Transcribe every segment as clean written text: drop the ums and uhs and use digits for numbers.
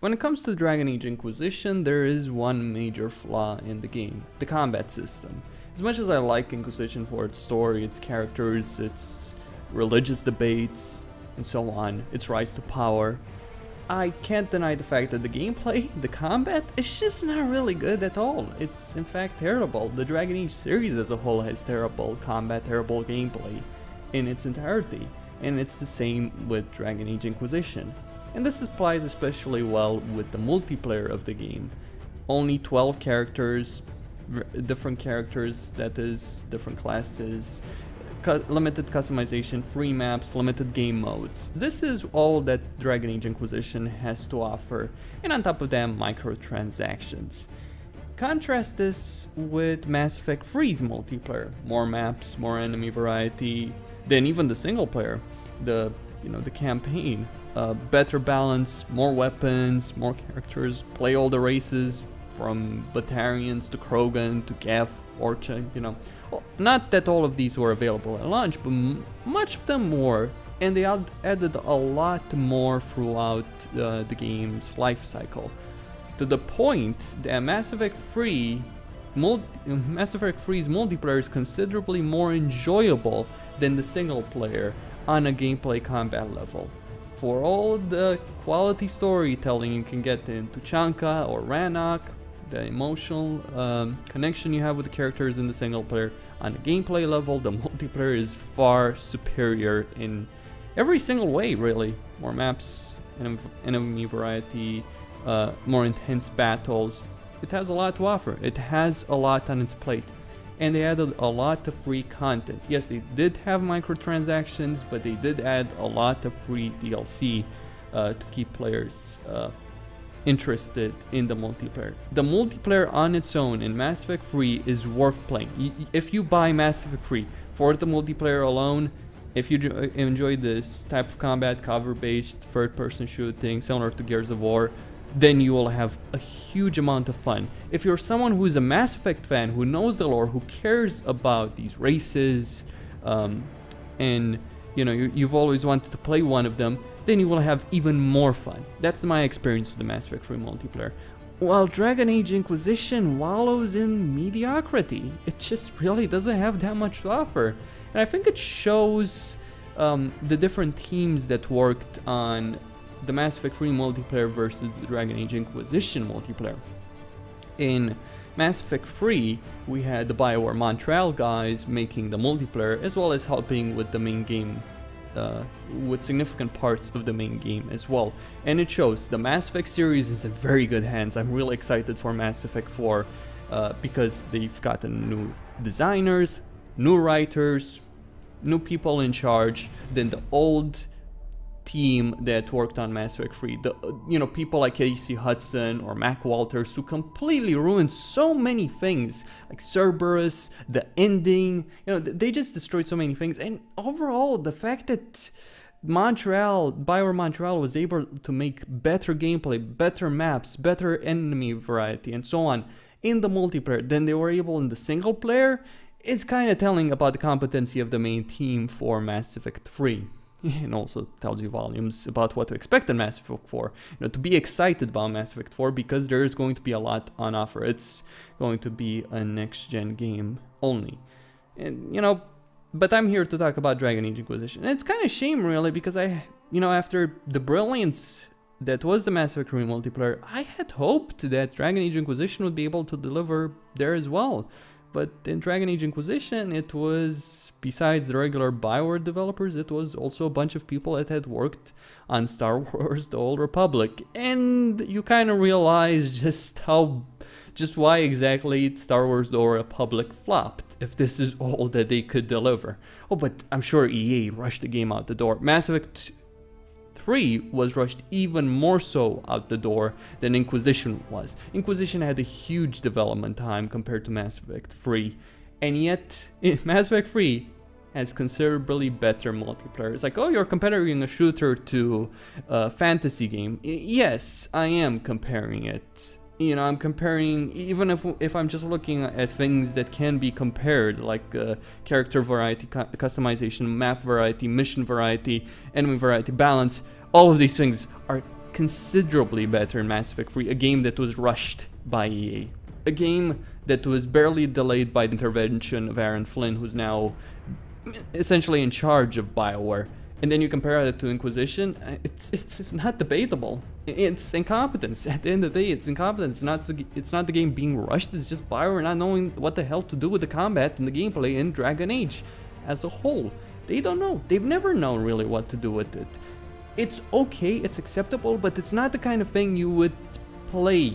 When it comes to Dragon Age Inquisition, there is one major flaw in the game: the combat system. As much as I like Inquisition for its story, its characters, its religious debates, and so on, its rise to power, I can't deny the fact that the gameplay, the combat, is just not really good at all. It's in fact terrible. The Dragon Age series as a whole has terrible combat, terrible gameplay in its entirety. And it's the same with Dragon Age Inquisition. And this applies especially well with the multiplayer of the game. Only 12 characters, different characters, that is, different classes, limited customization, free maps, limited game modes. This is all that Dragon Age Inquisition has to offer, and on top of that, microtransactions. Contrast this with Mass Effect 3's multiplayer. More maps, more enemy variety than even the single player. The campaign. Better balance, more weapons, more characters, play all the races from Batarians to Krogan to Geth, Orcha, Well, not that all of these were available at launch, but much of them were, and they added a lot more throughout the game's life cycle, to the point that Mass Effect 3's multiplayer is considerably more enjoyable than the single player on a gameplay combat level. For all the quality storytelling you can get in Tuchanka or Rannoch, the emotional connection you have with the characters in the single player, on a gameplay level, the multiplayer is far superior in every single way, really. More maps, enemy variety, more intense battles. It has a lot to offer. It has a lot on its plate. And they added a lot of free content. Yes, they did have microtransactions, but they did add a lot of free DLC to keep players interested in the multiplayer. The multiplayer on its own in Mass Effect 3 is worth playing. If you buy Mass Effect 3 for the multiplayer alone, if you enjoy this type of combat, cover-based, third-person shooting, similar to Gears of War, then you will have a huge amount of fun. If you're someone who is a Mass Effect fan, who knows the lore, who cares about these races, and you've always wanted to play one of them, then you will have even more fun. That's my experience with the Mass Effect 3 multiplayer. While Dragon Age Inquisition wallows in mediocrity, it just really doesn't have that much to offer. And I think it shows the different teams that worked on the Mass Effect 3 multiplayer versus the Dragon Age Inquisition multiplayer. In Mass Effect 3, we had the BioWare Montreal guys making the multiplayer, as well as helping with the main game, with significant parts of the main game as well. And it shows the Mass Effect series is in very good hands. I'm really excited for Mass Effect 4 because they've gotten new designers, new writers, new people in charge than the old team that worked on Mass Effect 3. People like Casey Hudson or Mac Walters, who completely ruined so many things, like Cerberus, the ending. They just destroyed so many things. And overall, the fact that BioWare Montreal was able to make better gameplay, better maps, better enemy variety, and so on in the multiplayer than they were able in the single player is kind of telling about the competency of the main team for Mass Effect 3. And also tells you volumes about what to expect in Mass Effect 4. To be excited about Mass Effect 4 because there is going to be a lot on offer. It's going to be a next-gen game only. And, but I'm here to talk about Dragon Age Inquisition. And it's kind of a shame, really, because after the brilliance that was the Mass Effect 3 multiplayer, I had hoped that Dragon Age Inquisition would be able to deliver there as well. But in Dragon Age Inquisition, it was, besides the regular BioWare developers, it was also a bunch of people that had worked on Star Wars: The Old Republic. And you kind of realize just why exactly Star Wars: The Old Republic flopped, if this is all that they could deliver. Oh, but I'm sure EA rushed the game out the door. Mass Effect 3 was rushed even more so out the door than Inquisition was. Inquisition had a huge development time compared to Mass Effect 3, and yet Mass Effect 3 has considerably better multiplayer. It's like, oh, you're comparing a shooter to a fantasy game. Yes, I am comparing it. I'm comparing, even if I'm just looking at things that can be compared, like character variety, customization, map variety, mission variety, enemy variety, balance. All of these things are considerably better in Mass Effect 3, a game that was rushed by EA. A game that was barely delayed by the intervention of Aaron Flynn, who's now essentially in charge of BioWare. And then you compare it to Inquisition, it's not debatable. It's incompetence. At the end of the day, it's incompetence. It's not the game being rushed, it's just BioWare not knowing what the hell to do with the combat and the gameplay in Dragon Age as a whole. They don't know. They've never known really what to do with it. It's okay, it's acceptable, but it's not the kind of thing you would play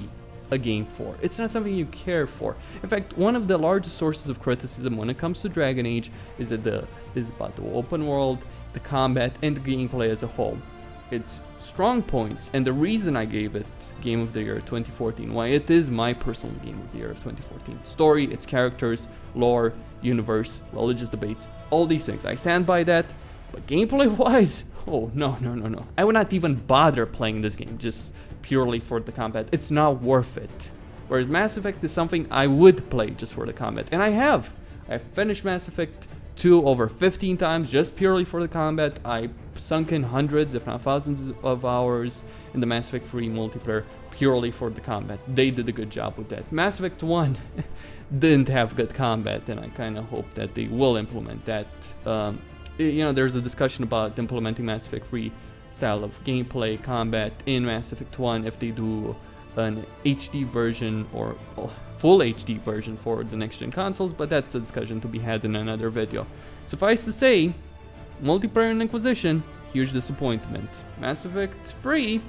a game for. It's not something you care for. In fact, one of the largest sources of criticism when it comes to Dragon Age is about the open world, the combat, and the gameplay as a whole. Its strong points, and the reason I gave it Game of the Year 2014, why it is my personal Game of the Year of 2014. Story, its characters, lore, universe, religious debates, all these things. I stand by that, but gameplay-wise, oh, no. I would not even bother playing this game just purely for the combat. It's not worth it. Whereas Mass Effect is something I would play just for the combat, and I have. I've finished Mass Effect 2 over 15 times just purely for the combat. I sunk in hundreds, if not thousands of hours in the Mass Effect 3 multiplayer purely for the combat. They did a good job with that. Mass Effect 1 didn't have good combat, and I kind of hope that they will implement that. You know, there's a discussion about implementing Mass Effect 3 style of gameplay, combat in Mass Effect 1 if they do an HD version or full HD version for the next gen consoles, but that's a discussion to be had in another video. Suffice to say, multiplayer in Inquisition, huge disappointment. Mass Effect 3,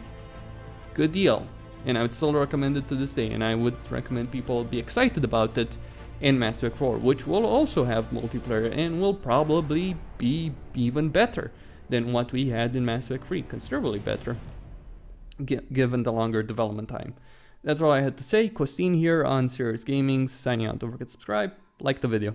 good deal, and I would still recommend it to this day, and I would recommend people be excited about it in Mass Effect 4, which will also have multiplayer and will probably be even better than what we had in Mass Effect 3, considerably better, given the longer development time. That's all I had to say. Costin here on Serious Gaming, signing out. Don't forget to subscribe, like the video.